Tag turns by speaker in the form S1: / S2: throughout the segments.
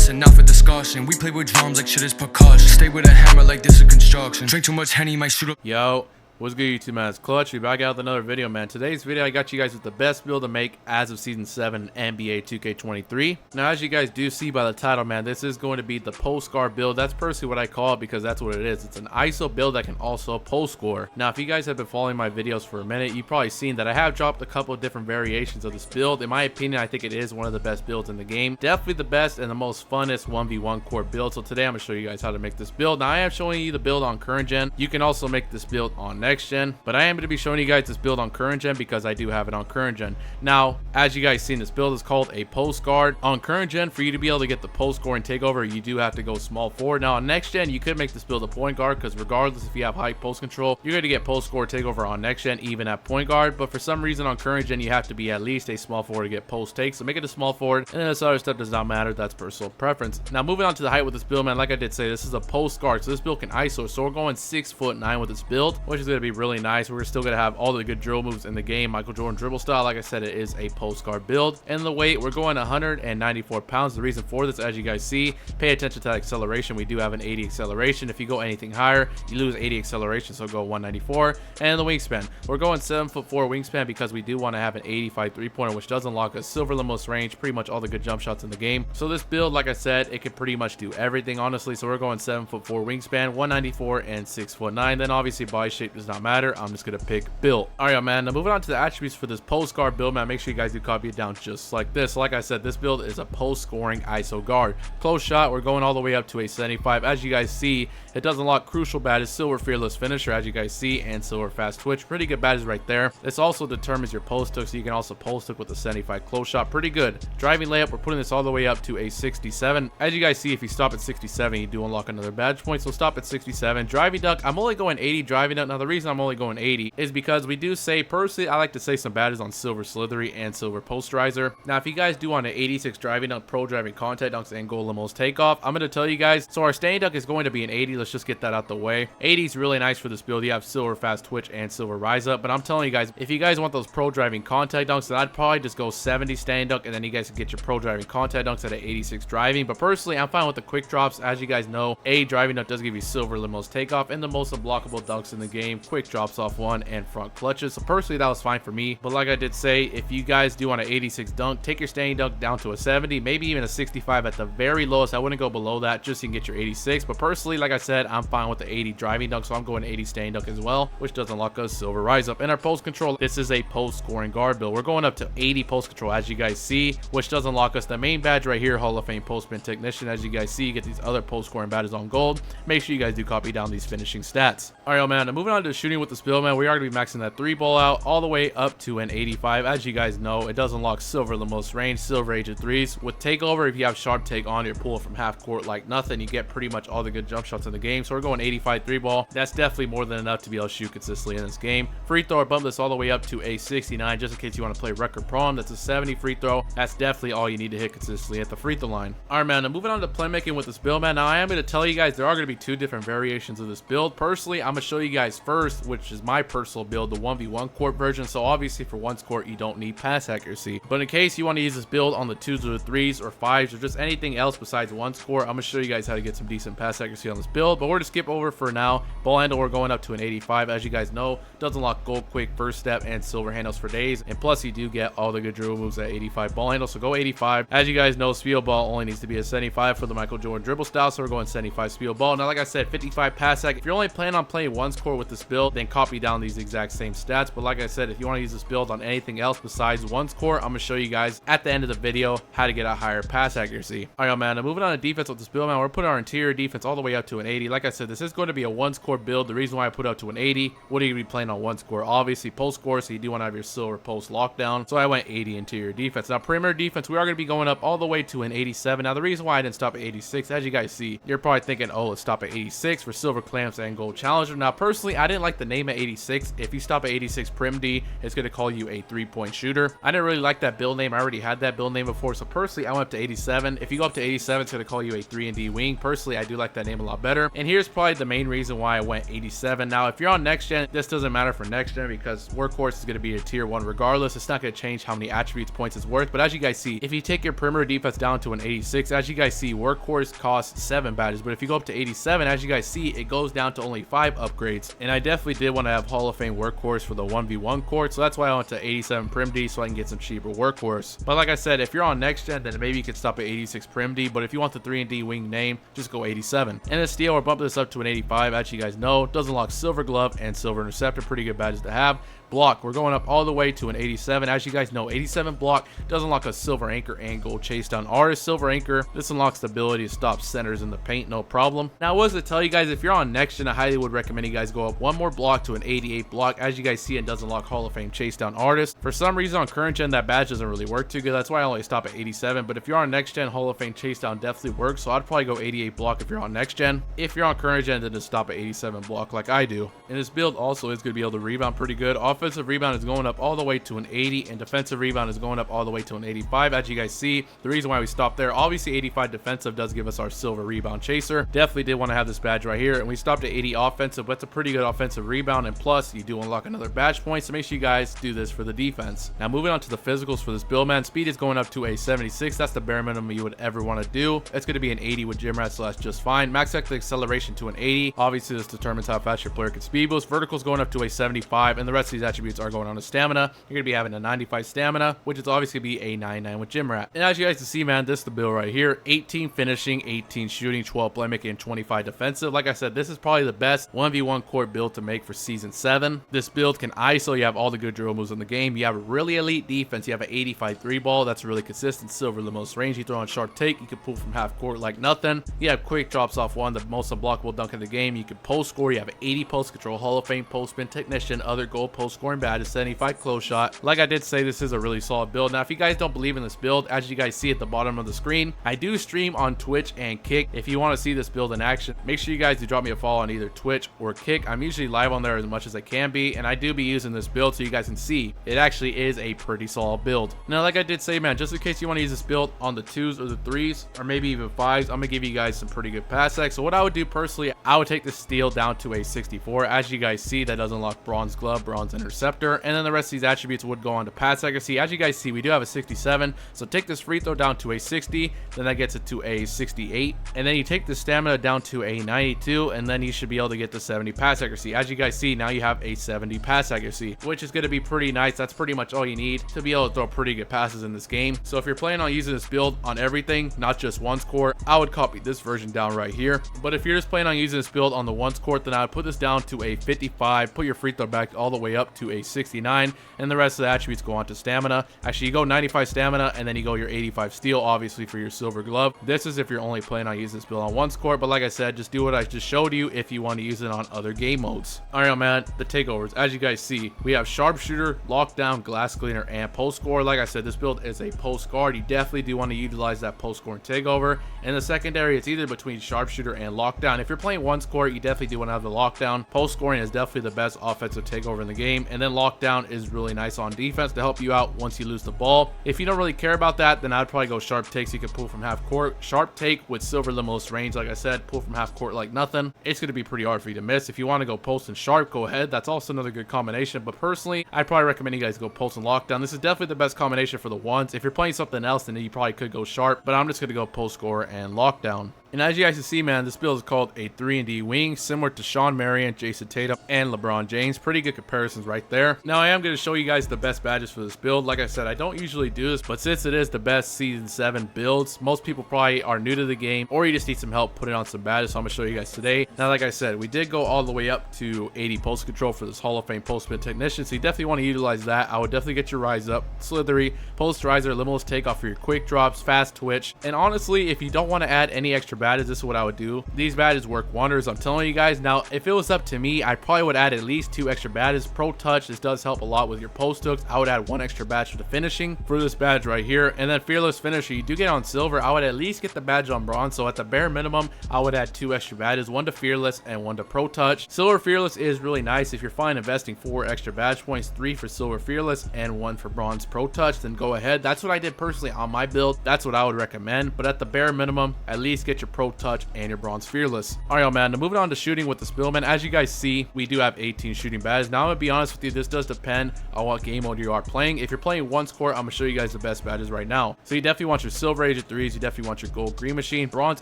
S1: bussin', not for discussion. We play with drums like shit is percussion. Stay with a hammer like this is construction. Drink too much Henny, might shoot up.
S2: Yo, what's good YouTube, man? It's Clutch. We're back out with another video, man. Today's video, I got you guys with the best build to make as of Season 7 NBA 2K23. Now, as you guys do see by the title, man, this is going to be the post score build. That's personally what I call it because that's what it is. It's an ISO build that can also post score. Now, if you guys have been following my videos for a minute, you've probably seen that I have dropped a couple of different variations of this build. In my opinion, I think it is one of the best builds in the game. Definitely the best and the most funnest 1v1 core build. So today, I'm going to show you guys how to make this build. Now, I am showing you the build on current gen. You can also make this build on next gen, but I am going to be showing you guys this build on current gen because I do have it on current gen. Now, as you guys seen, this build is called a post guard. On current gen, for you to be able to get the post score and takeover, you do have to go small forward. Now on next gen, you could make this build a point guard because regardless if you have high post control, you're going to get post score takeover on next gen even at point guard. But for some reason on current gen, you have to be at least a small forward to get post take, so make it a small forward, and then this other stuff does not matter. That's personal preference. Now moving on to the height with this build, man, like I did say, this is a post guard, so this build can ISO, so we're going 6'9" with this build, which is going to be really nice. We're still going to have all the good drill moves in the game. Michael Jordan dribble style. Like I said, it is a post guard build. And the weight, we're going 194 pounds. The reason for this, as you guys see, pay attention to that acceleration. We do have an 80 acceleration. If you go anything higher, you lose 80 acceleration, so go 194. And the wingspan, we're going 7'4" wingspan because we do want to have an 85 3-pointer, which does unlock a silver limos range, pretty much all the good jump shots in the game. So this build, like I said, it can pretty much do everything, honestly. So we're going 7'4" wingspan, 194 and 6'9". Then obviously body shape does not matter. I'm just gonna pick build. All right, man, now moving on to the attributes for this post guard build, man, make sure you guys do copy it down just like this. Like I said, this build is a post scoring ISO guard. Close shot, we're going all the way up to a 75. As you guys see, it does unlock crucial badges, silver fearless finisher, as you guys see, and silver fast twitch. Pretty good badges right there. This also determines your post hook, so you can also post hook with a 75 close shot. Pretty good. Driving layup, we're putting this all the way up to a 67. As you guys see, if you stop at 67, you do unlock another badge point, so stop at 67. Driving dunk, I'm only going 80 driving dunk. Now the reason I'm only going 80 is because we do say, personally, I like to say some badges on silver slithery and silver posterizer. Now if you guys do want an 86 driving dunk, pro driving contact dunks, and goal limos takeoff, I'm going to tell you guys, so our standing dunk is going to be an 80. Let's just get that out the way. 80 is really nice for this build. You have silver fast twitch and silver rise up, but I'm telling you guys, if you guys want those pro driving contact dunks, then I'd probably just go 70 standing dunk, and then you guys can get your pro driving contact dunks at an 86 driving. But personally, I'm fine with the quick drops. As you guys know, a driving dunk does give you silver limos takeoff and the most unblockable dunks in the game, quick drops off one, and front clutches. So personally, that was fine for me. But like I did say, if you guys do want an 86 dunk, take your standing dunk down to a 70, maybe even a 65 at the very lowest. I wouldn't go below that, just so you can get your 86. But personally, like I said, I'm fine with the 80 driving dunk, so I'm going 80 standing dunk as well, which does unlock us silver rise up. In our post control, this is a post scoring guard build. We're going up to 80 post control, as you guys see, which does unlock us the main badge right here, Hall of Fame post spin technician. As you guys see, you get these other post scoring badges on gold. Make sure you guys do copy down these finishing stats. All right, man, now moving on to shooting with this build, man, we are going to be maxing that 3-ball out all the way up to an 85. As you guys know, it does unlock silver limos range, silver age of threes. With takeover, if you have sharp take on your pull from half court like nothing, you get pretty much all the good jump shots in the game. So we're going 85 3-ball. That's definitely more than enough to be able to shoot consistently in this game. Free throw, bump this all the way up to a 69, just in case you want to play record prom. That's a 70 free throw. That's definitely all you need to hit consistently at the free throw line. All right, man, now moving on to playmaking with this build, man. Now I am going to tell you guys there are going to be two different variations of this build. Personally, I'm going to show you guys first, which is my personal build, the 1v1 court version. So obviously for one court, you don't need pass accuracy, but in case you want to use this build on the 2s or the 3s or 5s or just anything else besides one score, I'm going to show you guys how to get some decent pass accuracy on this build. But we're going to skip over for now. Ball handle, we're going up to an 85. As you guys know, does unlock gold quick first step and silver handles for days, and plus you do get all the good dribble moves at 85 ball handle, so go 85. As you guys know, speed ball only needs to be a 75 for the Michael Jordan dribble style, so we're going 75 speed ball. Now like I said, 55 pass sec. If you're only planning on playing one score with this build, then copy down these exact same stats. But like I said, if you want to use this build on anything else besides one score, I'm going to show you guys at the end of the video how to get a higher pass accuracy. All right, man, now moving on to defense with this build, man, we're putting our interior defense all the way up to an 80. Like I said, this is going to be a one score build. The reason why I put up to an 80, what are you going to be playing on one score? Obviously post score, so you do want to have your silver post lockdown, so I went 80 interior defense. Now perimeter defense, we are going to be going up all the way to an 87. Now the reason why I didn't stop at 86, as you guys see, you're probably thinking, oh, let's stop at 86 for silver clamps and gold challenger. Now personally, I didn't didn't like the name at 86. If you stop at 86 Prim D, it's going to call you a 3-point shooter. I didn't really like that build name. I already had that build name before, so personally I went up to 87. If you go up to 87, it's going to call you a 3-and-D wing. Personally, I do like that name a lot better, and here's probably the main reason why I went 87. Now, if you're on next gen, this doesn't matter for next gen because workhorse is going to be a tier 1 regardless. It's not going to change how many attributes points it's worth, but as you guys see, if you take your perimeter defense down to an 86, as you guys see, workhorse costs 7 badges, but if you go up to 87, as you guys see, it goes down to only 5 upgrades. And I definitely did want to have Hall of Fame workhorse for the 1v1 court, so that's why I went to 87 Prim D so I can get some cheaper workhorse. But like I said, if you're on next gen, then maybe you could stop at 86 Prim D, but if you want the 3-and-D wing name, just go 87. And the steel, we're bumping this up to an 85. As you guys know, does unlock silver glove and silver interceptor, pretty good badges to have. Block, we're going up all the way to an 87. As you guys know, 87 block does unlock a silver anchor and gold chase down artist. Silver anchor, this unlocks the ability to stop centers in the paint, no problem. Now, what does it tell you guys? If you're on next gen, I highly would recommend you guys go up one more block to an 88 block. As you guys see, it does unlock Hall of Fame chase down artist. For some reason on current gen, that badge doesn't really work too good. That's why I only stop at 87. But if you're on next gen, Hall of Fame chase down definitely works. So I'd probably go 88 block if you're on next gen. If you're on current gen, then just stop at 87 block like I do. And this build also is going to be able to rebound pretty good. Offensive rebound is going up all the way to an 80, and defensive rebound is going up all the way to an 85. As you guys see, the reason why we stopped there, obviously 85 defensive does give us our silver rebound chaser. Definitely did want to have this badge right here, and we stopped at 80 offensive, but it's a pretty good offensive rebound, and plus you do unlock another badge point, so make sure you guys do this for the defense. Now moving on to the physicals for this build, man, speed is going up to a 76. That's the bare minimum you would ever want to do. It's going to be an 80 with gym rat, so that's just fine. Max acceleration to an 80. Obviously this determines how fast your player can speed boost. Verticals going up to a 75, and the rest of these attributes are going on to stamina. You're going to be having a 95 stamina, which is obviously going to be a 99 with gym rat. And as you guys can see, man, this is the build right here. 18 finishing, 18 shooting, 12 playmaking, and 25 defensive. Like I said, this is probably the best 1v1 court build to make for season 7. This build can ISO. You have all the good drill moves in the game. You have a really elite defense. You have an 85 3 ball. That's really consistent. Silver the most range. You throw on sharp take. You can pull from half court like nothing. You have quick drops off one, the most unblockable dunk in the game. You can post score. You have an 80 post control, Hall of Fame post spin technician, other gold post scoring badges, 75 close shot. Like I did say, this is a really solid build. Now, if you guys don't believe in this build, as you guys see at the bottom of the screen, I do stream on Twitch and Kick. If you want to see this build in action, make sure you guys do drop me a follow on either Twitch or Kick. I'm usually live on there as much as I can be, and I do be using this build so you guys can see it actually is a pretty solid build. Now, like I did say, man, just in case you want to use this build on the 2s or the 3s, or maybe even 5s, I'm going to give you guys some pretty good pass X. So what I would do personally, I would take the steel down to a 64. As you guys see, that does unlock bronze glove, bronze interceptor, and then the rest of these attributes would go on to pass accuracy. As you guys see, we do have a 67, so take this free throw down to a 60, then that gets it to a 68, and then you take the stamina down to a 92, and then you should be able to get the 70 pass accuracy. As you guys see, now you have a 70 pass accuracy, which is going to be pretty nice. That's pretty much all you need to be able to throw pretty good passes in this game. So if you're planning on using this build on everything, not just ones court, I would copy this version down right here. But if you're just planning on using this build on the ones court, then I would put this down to a 55, put your free throw back all the way up to a 69, and the rest of the attributes go on to stamina. Actually, you go 95 stamina, and then you go your 85 steel, obviously, for your silver glove. This is if you're only planning on using this build on ones court, but like I said, just do what I just showed you if you want to use it on other game modes. All right, man, the takeovers. As you guys see, we have sharpshooter, lockdown, glass cleaner, and post score. Like I said, this build is a post guard. You definitely do want to utilize that post score and takeover. In the secondary, it's either between sharpshooter and lockdown. If you're playing ones court, you definitely do want to have the lockdown. Post scoring is definitely the best offensive takeover in the game, and then lockdown is really nice on defense to help you out once you lose the ball. If you don't really care about that, then I'd probably go sharp take so you can pull from half court. Sharp take with silver the most range, like I said, pull from half court like nothing. It's going to be pretty hard for you to miss. If you want to go post and sharp, go ahead. That's also another good combination, but personally, I'd probably recommend you guys go post and lockdown. This is definitely the best combination for the ones. If you're playing something else, then you probably could go sharp, but I'm just going to go post score and lockdown. And as you guys can see, man, this build is called a 3-and-D wing, similar to Sean Marion, Jason Tatum, and LeBron James. Pretty good comparisons right there. Now, I am going to show you guys the best badges for this build. Like I said, I don't usually do this, but since it is the best Season 7 builds, most people probably are new to the game, or you just need some help putting on some badges, so I'm going to show you guys today. Now, like I said, we did go all the way up to 80 post control for this Hall of Fame post spin technician, so you definitely want to utilize that. I would definitely get your rise up, slithery, post riser, limitless takeoff for your quick drops, fast twitch, and honestly, if you don't want to add any extra badges, this is what I would do. These badges work wonders, I'm telling you guys. Now, if it was up to me, I probably would add at least 2 extra badges. Pro touch, this does help a lot with your post hooks. I would add 1 extra badge for the finishing for this badge right here. And then fearless finisher, you do get on silver. I would at least get the badge on bronze. So at the bare minimum, I would add 2 extra badges, 1 to fearless and 1 to pro touch. Silver fearless is really nice. If you're fine investing 4 extra badge points, 3 for silver fearless and 1 for bronze pro touch, then go ahead. That's what I did personally on my build. That's what I would recommend. But at the bare minimum, at least get your pro touch and your bronze fearless. All right, man, now moving on to shooting with this build, man. As you guys see, we do have 18 shooting badges. Now I'm gonna be honest with you, this does depend on what game mode you are playing. If you're playing one score, I'm gonna show you guys the best badges right now. So you definitely want your silver agent 3s, you definitely want your gold green machine, bronze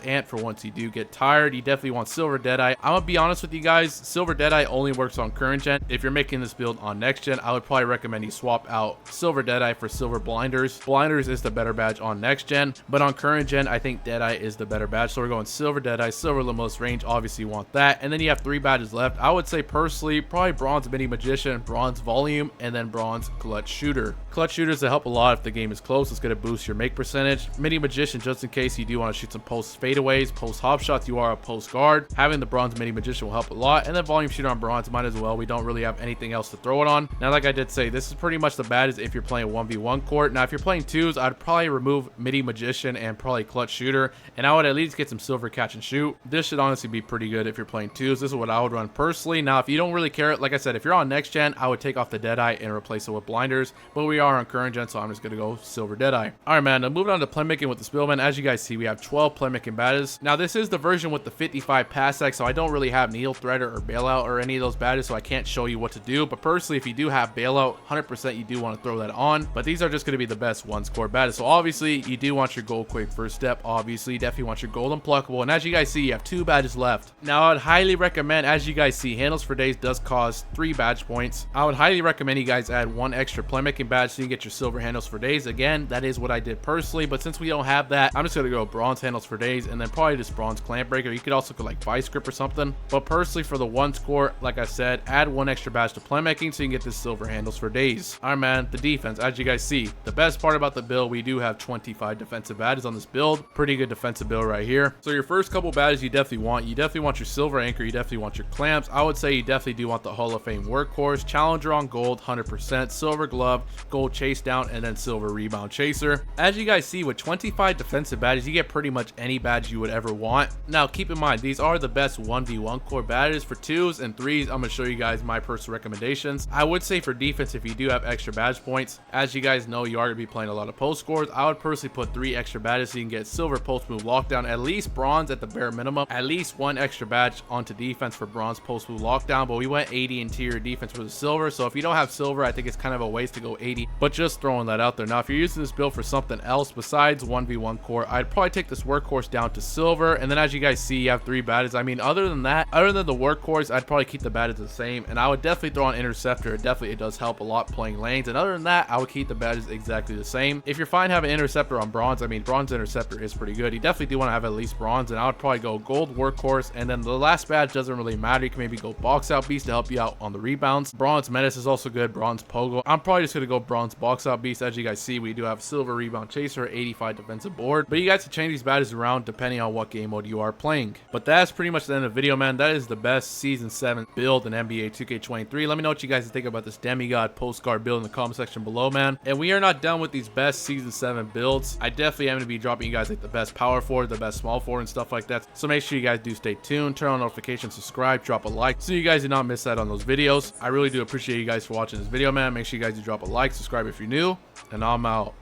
S2: ant for once you do get tired. You definitely want silver deadeye. I'm gonna be honest with you guys, silver deadeye only works on current gen. If you're making this build on next gen, I would probably recommend you swap out silver deadeye for silver blinders. Blinders is the better badge on next gen, but on current gen, I think deadeye is the better badge. So we're going silver deadeye, silver limitless range, obviously you want that. And then you have 3 badges left. I would say personally probably bronze mini magician, bronze volume, and then bronze clutch shooter. Clutch shooters help a lot if the game is close. It's going to boost your make percentage. Mini magician, just in case you do want to shoot some post fadeaways, post hop shots, you are a post guard. Having the bronze mini magician will help a lot. And then volume shooter on bronze might as well. We don't really have anything else to throw it on. Now, like I did say, this is pretty much the badges if you're playing 1v1 court. Now, if you're playing 2s, I'd probably remove mini magician and probably clutch shooter, and I would at least get some silver catch and shoot. This should honestly be pretty good if you're playing 2s. This is what I would run personally. Now, if you don't really care, like I said, if you're on next gen, I would take off the deadeye and replace it with blinders, but we are on current gen, so I'm just gonna go silver deadeye. All right, man, now moving on to playmaking with this build, man. As you guys see, we have 12 playmaking badges. Now, this is the version with the 55 pass X, so I don't really have needle threader or bailout or any of those badges, so I can't show you what to do. But personally, if you do have bailout, 100% you do want to throw that on. But these are just going to be the best one score badges. So obviously, you do want your gold quick first step. Obviously, you definitely want your gold unpluckable. And as you guys see, you have 2 badges left. Now, I would highly recommend, as you guys see, handles for days does cost 3 badge points. I would highly recommend you guys add 1 extra playmaking badge so you can get your silver handles for days. Again, that is what I did personally, but since we don't have that, I'm just going to go bronze handles for days and then probably just bronze clamp breaker. You could also go like vice grip or something, but personally for the 1 score, like I said, add 1 extra badge to playmaking so you can get this silver handles for days. All right, man, the defense, as you guys see, the best part about the build, we do have 25 defensive badges on this build. Pretty good defensive build right here. So your first couple badges you definitely want your silver anchor, you definitely want your clamps. I would say you definitely do want the Hall of Fame workhorse, challenger on gold 100%, silver glove, gold chase down, and then silver rebound chaser. As you guys see, with 25 defensive badges, you get pretty much any badge you would ever want. Now keep in mind, these are the best 1v1 core badges. For 2s and 3s, I'm going to show you guys my personal recommendations. I would say for defense, if you do have extra badge points, as you guys know, you are going to be playing a lot of post scores. I would personally put 3 extra badges so you can get silver post move lockdown, at least bronze at the bare minimum, at least 1 extra badge onto defense for bronze post move lockdown. But we went 80 interior defense for the silver, so if you don't have silver, I think it's kind of a waste to go 80, but just throwing that out there. Now if you're using this build for something else besides 1v1 core, I'd probably take this workhorse down to silver. And then as you guys see, you have 3 badges. I mean, other than that, other than the workhorse, I'd probably keep the badges the same, and I would definitely throw on interceptor. It does help a lot playing lanes. And other than that, I would keep the badges exactly the same. If you're fine having interceptor on bronze, I mean, bronze interceptor is pretty good. You definitely do want to have at least bronze, and I would probably go gold workhorse, and then the last badge doesn't really matter. You can maybe go box out beast to help you out on the rebounds. Bronze menace is also good, bronze pogo. I'm probably just gonna go bronze box out beast. As you guys see, we do have silver rebound chaser, 85 defensive board, but you guys can change these badges around depending on what game mode you are playing. But that's pretty much the end of the video, man. That is the best season 7 build in NBA 2K23. Let me know what you guys think about this demigod postcard build in the comment section below, man. And we are not done with these best season 7 builds. I definitely am going to be dropping you guys like the best power forward, the best small forward, and stuff like that. So make sure you guys do stay tuned, turn on notifications, subscribe, drop a like so you guys do not miss out on those videos. I really do appreciate you guys for watching this video, man. Make sure you guys do drop a like, subscribe if you're new, and I'm out.